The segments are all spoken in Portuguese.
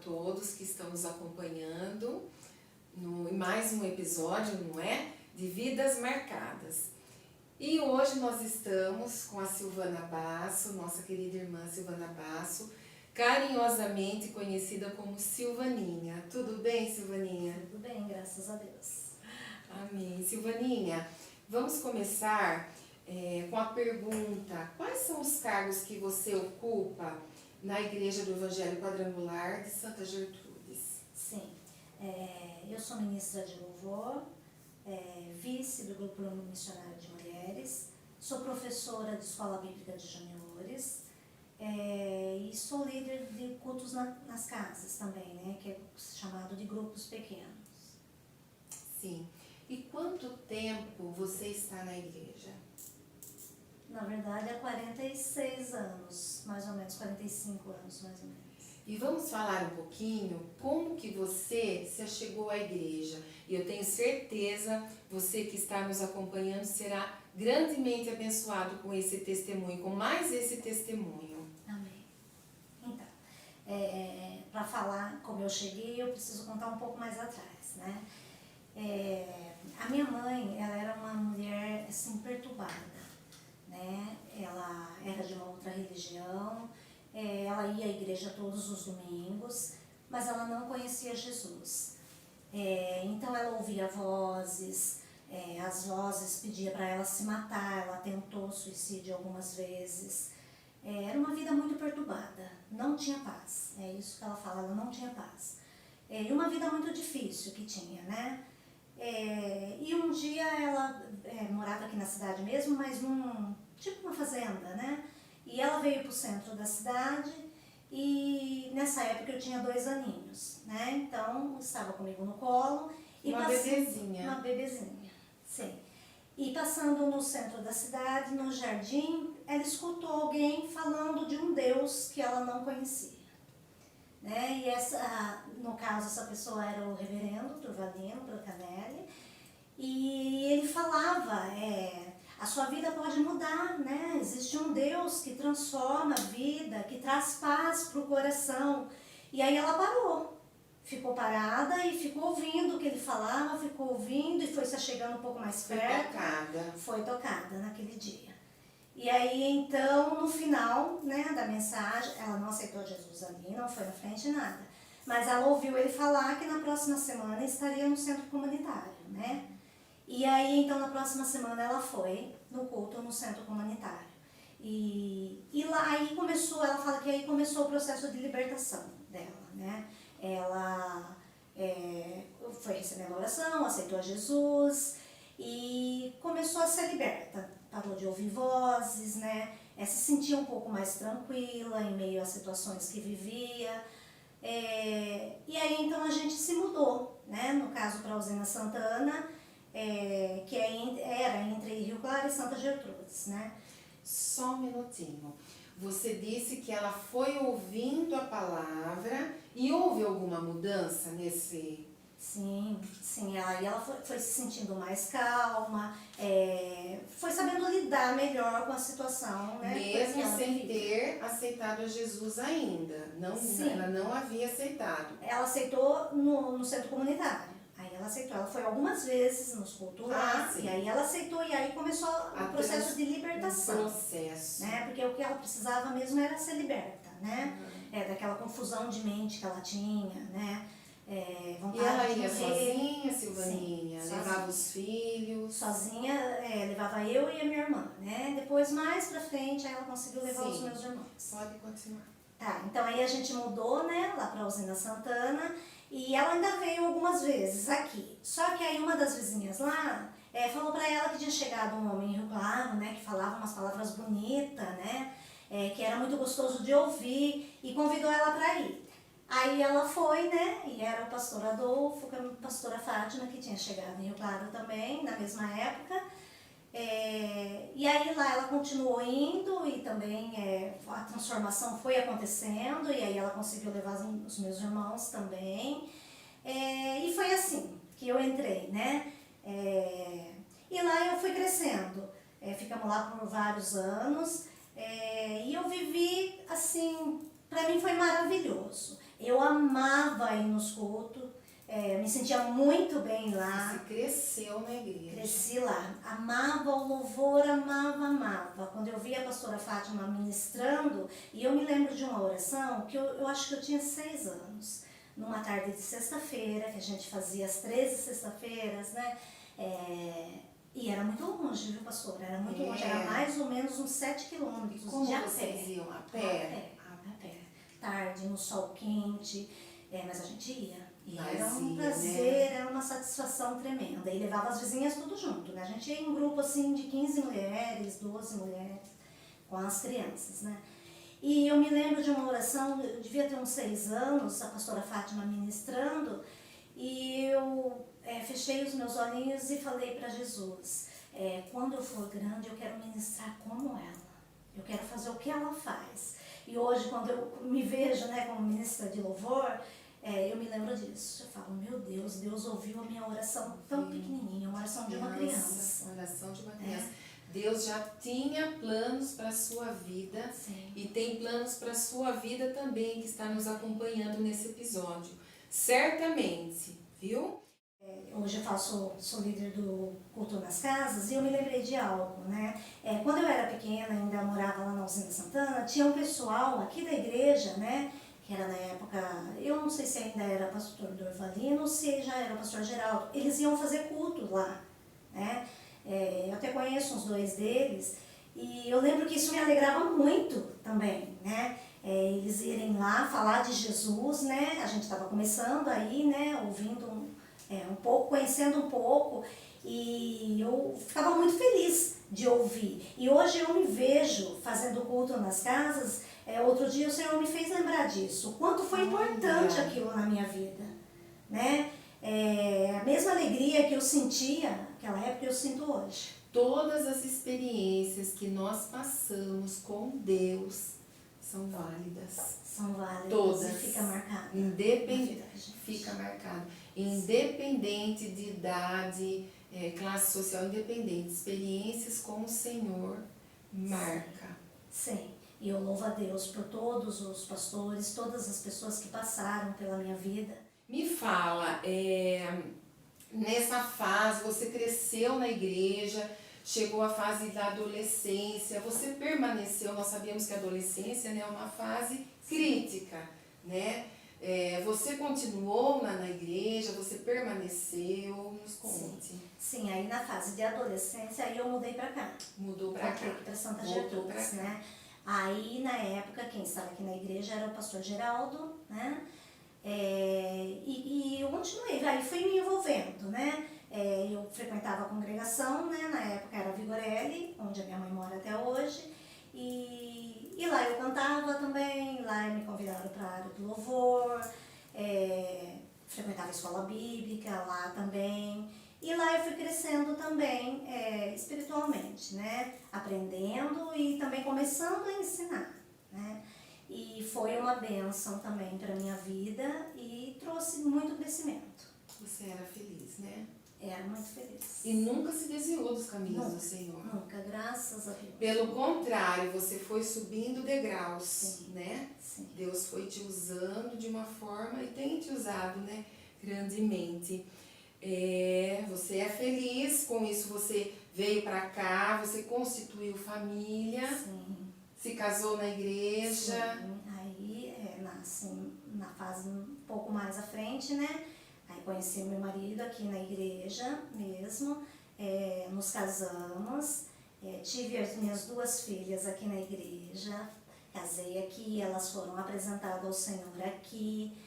todos que estão nos acompanhando em mais um episódio, não é? De Vidas Marcadas. E hoje nós estamos com a Silvana Basso, nossa querida irmã Silvana Basso, carinhosamente conhecida como Silvaninha. Tudo bem, Silvaninha? Tudo bem, graças a Deus. Amém. Silvaninha, vamos começar com a pergunta: quais são os cargos que você ocupa na Igreja do Evangelho Quadrangular de Santa Gertrudes? Sim, eu sou ministra de louvor, vice do Grupo Missionário de Mulheres, sou professora de Escola Bíblica de Juniores e sou líder de cultos nas casas também, né, que é chamado de grupos pequenos. Sim. E quanto tempo você está na igreja? Na verdade, há 46 anos, mais ou menos, 45 anos, mais ou menos. E vamos falar um pouquinho como que você se achegou à igreja. E eu tenho certeza, você que está nos acompanhando será grandemente abençoado com esse testemunho, com mais esse testemunho. Amém. Então, para falar como eu cheguei, eu preciso contar um pouco mais atrás, né? A minha mãe, ela era uma mulher assim, perturbada, né? Ela era de uma outra religião, ela ia à igreja todos os domingos, mas ela não conhecia Jesus. Então ela ouvia vozes, as vozes pediam para ela se matar, ela tentou suicídio algumas vezes. Era uma vida muito perturbada, não tinha paz, é isso que ela fala, ela não tinha paz. E uma vida muito difícil que tinha, né? E um dia ela morava aqui na cidade mesmo, mas tipo uma fazenda, né? E ela veio para o centro da cidade e nessa época eu tinha 2 aninhos, né? Então estava comigo no colo. E Uma bebezinha. Uma bebezinha, sim. E passando no centro da cidade, no jardim, ela escutou alguém falando de um Deus que ela não conhecia. Né? E no caso, essa pessoa era o reverendo Turvalino Brocanelli, e ele falava, a sua vida pode mudar, né? Existe um Deus que transforma a vida, que traz paz para o coração. E aí ela parou, ficou parada e ficou ouvindo o que ele falava, ficou ouvindo e foi se chegando um pouco mais perto. Foi tocada naquele dia. E aí, então, no final, né, da mensagem, ela não aceitou Jesus ali, não foi na frente, nada. Mas ela ouviu ele falar que na próxima semana estaria no centro comunitário, né? E aí, então, na próxima semana ela foi no culto no centro comunitário. E lá, aí começou, ela fala que aí começou o processo de libertação dela, né? Ela foi recebendo a oração, aceitou a Jesus e começou a ser liberta. Parou de ouvir vozes, né? Se sentia um pouco mais tranquila em meio às situações que vivia. E aí então a gente se mudou, né? No caso para a Usina Santana, que era entre Rio Claro e Santa Gertrudes, né? Só um minutinho. Você disse que ela foi ouvindo a palavra e houve alguma mudança nesse... Sim, aí ela foi se sentindo mais calma, foi sabendo lidar melhor com a situação, né? Mesmo sem ter aceitado a Jesus ainda, ela não havia aceitado. Ela aceitou no centro comunitário, aí ela aceitou, ela foi algumas vezes nos cultos lá, e aí ela aceitou e aí começou o processo de libertação. Né? Porque o que ela precisava mesmo era ser liberta, né? Daquela confusão de mente que ela tinha, né? E ela ia sozinha, Silvaninha? Sim, levava os filhos? Sozinha, levava eu e a minha irmã, né? Depois, mais pra frente, aí ela conseguiu levar os meus irmãos. Pode continuar. Tá, então aí a gente mudou, né, lá pra Usina Santana, e ela ainda veio algumas vezes aqui. Só que aí uma das vizinhas lá falou pra ela que tinha chegado um homem em Rio Claro, né, que falava umas palavras bonitas, né, que era muito gostoso de ouvir, e convidou ela pra ir. Aí ela foi, né, e era o pastor Adolfo, com a pastora Fátima, que tinha chegado em Rio Claro também, na mesma época. E aí lá ela continuou indo e também a transformação foi acontecendo, e aí ela conseguiu levar os meus irmãos também. E foi assim que eu entrei, né. E lá eu fui crescendo, ficamos lá por vários anos, e eu vivi assim, para mim foi maravilhoso. Eu amava ir nos cultos, me sentia muito bem lá. Você cresceu na igreja. Cresci lá, amava o louvor, amava. Quando eu via a pastora Fátima ministrando, e eu me lembro de uma oração que eu acho que eu tinha 6 anos, numa tarde de sexta-feira, que a gente fazia as 13 sexta-feiras, né? E era muito longe, viu, pastora? Era muito longe, era mais ou menos uns 7 quilômetros de a pé. Vocês iam a pé? A pé. Tarde, no sol quente, mas a gente ia. E Mas era um ia, prazer, era uma satisfação tremenda. E levava as vizinhas tudo junto, né? A gente ia em grupo assim de 15 mulheres, 12 mulheres, com as crianças, né? E eu me lembro de uma oração, eu devia ter uns 6 anos, a pastora Fátima ministrando, e eu fechei os meus olhinhos e falei para Jesus, quando eu for grande eu quero ministrar como ela, eu quero fazer o que ela faz. E hoje, quando eu me vejo, né, como ministra de louvor, eu me lembro disso. Eu falo, meu Deus, Deus ouviu a minha oração tão pequenininha, uma oração de uma criança. Oração de uma criança. Deus já tinha planos para a sua vida. Sim. E tem planos para a sua vida também, que está nos acompanhando nesse episódio. Certamente, viu? Hoje eu sou líder do Culto nas Casas e eu me lembrei de algo, né? Quando eu era pequena, ainda morava lá na Usina Santana, tinha um pessoal aqui da igreja, né? Que era na época, eu não sei se ainda era pastor Dorvalino ou se já era o pastor Geraldo. Eles iam fazer culto lá, né? Eu até conheço uns 2 deles e eu lembro que isso me alegrava muito também, né? Eles irem lá falar de Jesus, né? A gente estava começando aí, né? Ouvindo um pouco, conhecendo um pouco, e eu ficava muito feliz de ouvir. E hoje eu me vejo fazendo culto nas casas. Outro dia o Senhor me fez lembrar disso, o quanto foi importante aquilo na minha vida, né? A mesma alegria que eu sentia naquela época eu sinto hoje. Todas as experiências que nós passamos com Deus são válidas. São válidas. Todas. E fica marcado. Fica marcado. Independente de idade, classe social, independente. Experiências com o Senhor marca. Sim. E eu louvo a Deus por todos os pastores, todas as pessoas que passaram pela minha vida. Me fala, nessa fase, você cresceu na igreja, chegou à fase da adolescência, você permaneceu, nós sabemos que a adolescência, né, é uma fase crítica, né? Você continuou na igreja, você permaneceu, nos conte. Sim, aí na fase de adolescência, aí eu mudei pra cá. Mudou pra cá. Aqui pra Santa Gertrudes, né? Aí na época, quem estava aqui na igreja era o pastor Geraldo, né? E eu continuei, aí fui me envolvendo, né? Eu frequentava a congregação, né? Na época era Vigorelli, onde a minha mãe mora até hoje. E lá eu cantava também, lá me convidaram para a área do louvor, frequentava a escola bíblica lá também. E lá eu fui crescendo também espiritualmente, né? Aprendendo e também começando a ensinar, né? E foi uma bênção também para a minha vida e trouxe muito crescimento. Você era feliz, né? Era muito feliz. E nunca se desviou dos caminhos do Senhor. Nunca, graças a Deus. Pelo contrário, você foi subindo degraus, Sim, né? sim. Deus foi te usando de uma forma e tem te usado, né? Grandemente. Você é feliz com isso, você veio pra cá, você constituiu família, Sim. se casou na igreja. Sim. Aí, na fase um pouco mais à frente, né? Aí conheci meu marido aqui na igreja mesmo, nos casamos, tive as minhas 2 filhas aqui na igreja, casei aqui, elas foram apresentadas ao Senhor aqui,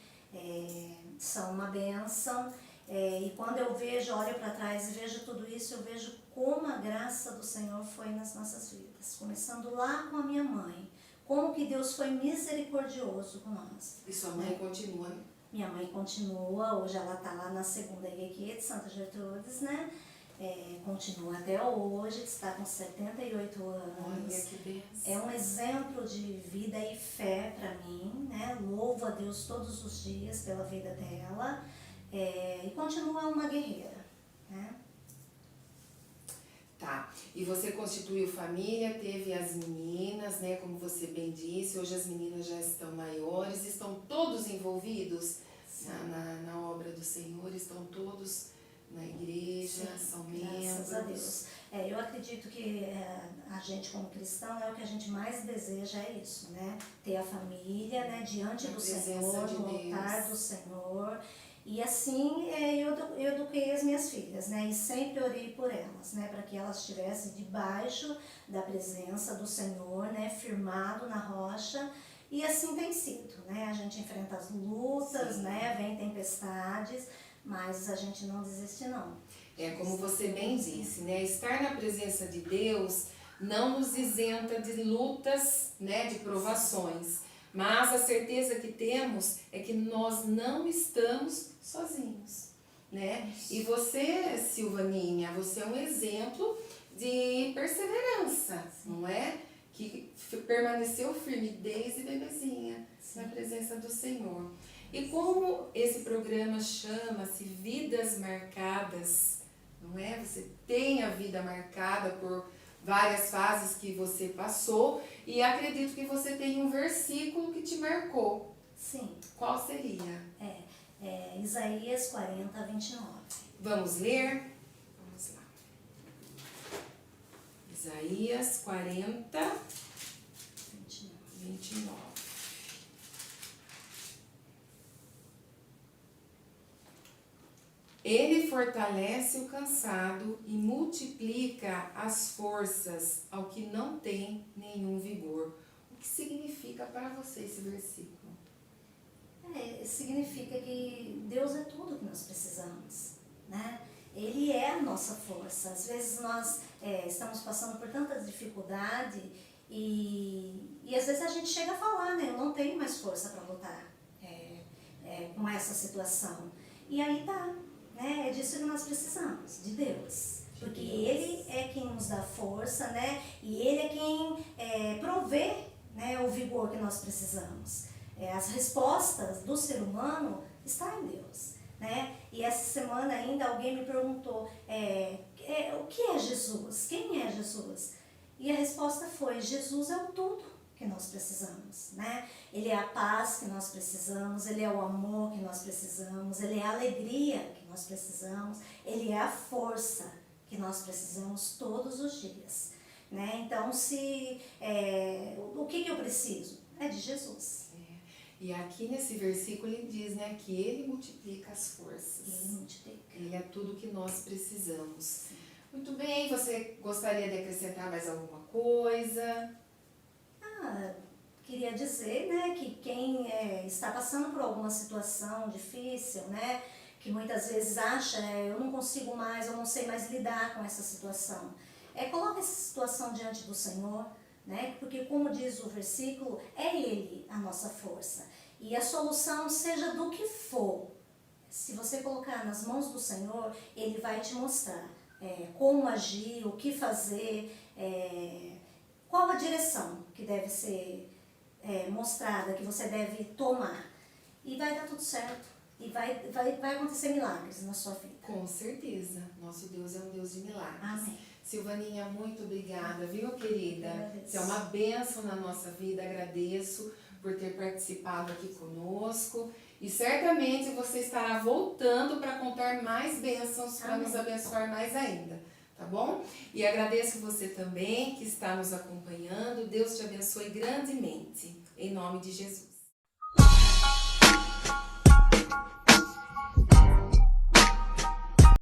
são uma bênção. E quando eu olho para trás e vejo tudo isso, eu vejo como a graça do Senhor foi nas nossas vidas. Começando lá com a minha mãe, como que Deus foi misericordioso com nós. E sua mãe continua? Minha mãe continua, hoje ela está lá na segunda IEQ de Santa Gertrudes, né? Continua até hoje, está com 78 anos. Olha que bênção. É um exemplo de vida e fé para mim, né? Louvo a Deus todos os dias pela vida dela. E continua uma guerreira, né? Tá. E você constituiu família, teve as meninas, né? Como você bem disse, hoje as meninas já estão maiores, estão todos envolvidos na obra do Senhor, estão todos na igreja, são membros. Graças a Deus. Eu acredito que a gente como cristão, o que a gente mais deseja é isso, né? Ter a família, né? Diante do Senhor, no altar do Senhor. E assim eu eduquei as minhas filhas, né? E sempre orei por elas, né? Para que elas estivessem debaixo da presença do Senhor, né? Firmado na rocha. E assim tem sido, né? A gente enfrenta as lutas, né? Vem tempestades, mas a gente não desiste não. É como você bem disse, né? Estar na presença de Deus não nos isenta de lutas, né? De provações. Mas a certeza que temos é que nós não estamos sozinhos, né? E você, Silvaninha, você é um exemplo de perseverança, não é? Que permaneceu firme desde bebezinha na presença do Senhor. E como esse programa chama-se Vidas Marcadas, não é? Você tem a vida marcada por várias fases que você passou e acredito que você tem um versículo que te marcou. Sim. Qual seria? Isaías 40, 29. Vamos ler? Vamos lá. Isaías 40, 29. Ele fortalece o cansado e multiplica as forças ao que não tem nenhum vigor. O que significa para você esse versículo? Significa que Deus é tudo que nós precisamos, né? Ele é a nossa força. Às vezes nós estamos passando por tanta dificuldade e às vezes a gente chega a falar, né? Eu não tenho mais força para lutar com essa situação. E aí tá. É disso que nós precisamos, de Deus. Porque Ele é quem nos dá força, né? E Ele é quem provê, né, o vigor que nós precisamos. As respostas do ser humano estão em Deus, né? E essa semana ainda alguém me perguntou o que é Jesus? Quem é Jesus? E a resposta foi, Jesus é o tudo que nós precisamos, né? Ele é a paz que nós precisamos, Ele é o amor que nós precisamos, Ele é a alegria que nós precisamos, Ele é a força que nós precisamos todos os dias, né? Então, o que eu preciso? É de Jesus. E aqui nesse versículo ele diz, né, que Ele multiplica as forças. Ele multiplica. Ele é tudo que nós precisamos. Sim. Muito bem, você gostaria de acrescentar mais alguma coisa? Queria dizer, né, que quem está passando por alguma situação difícil, né, que muitas vezes acha, eu não consigo mais, eu não sei mais lidar com essa situação. Coloca essa situação diante do Senhor, né, porque como diz o versículo, é Ele a nossa força. E a solução, seja do que for, se você colocar nas mãos do Senhor, Ele vai te mostrar como agir, o que fazer, qual a direção que deve ser mostrada, que você deve tomar. E vai dar tudo certo. E vai acontecer milagres na sua vida. Com certeza. Nosso Deus é um Deus de milagres. Amém. Silvaninha, muito obrigada, viu, querida? Você é uma bênção na nossa vida. Agradeço por ter participado aqui conosco. E certamente você estará voltando para contar mais bênçãos, para nos abençoar mais ainda. Tá bom? E agradeço você também que está nos acompanhando. Deus te abençoe grandemente. Em nome de Jesus.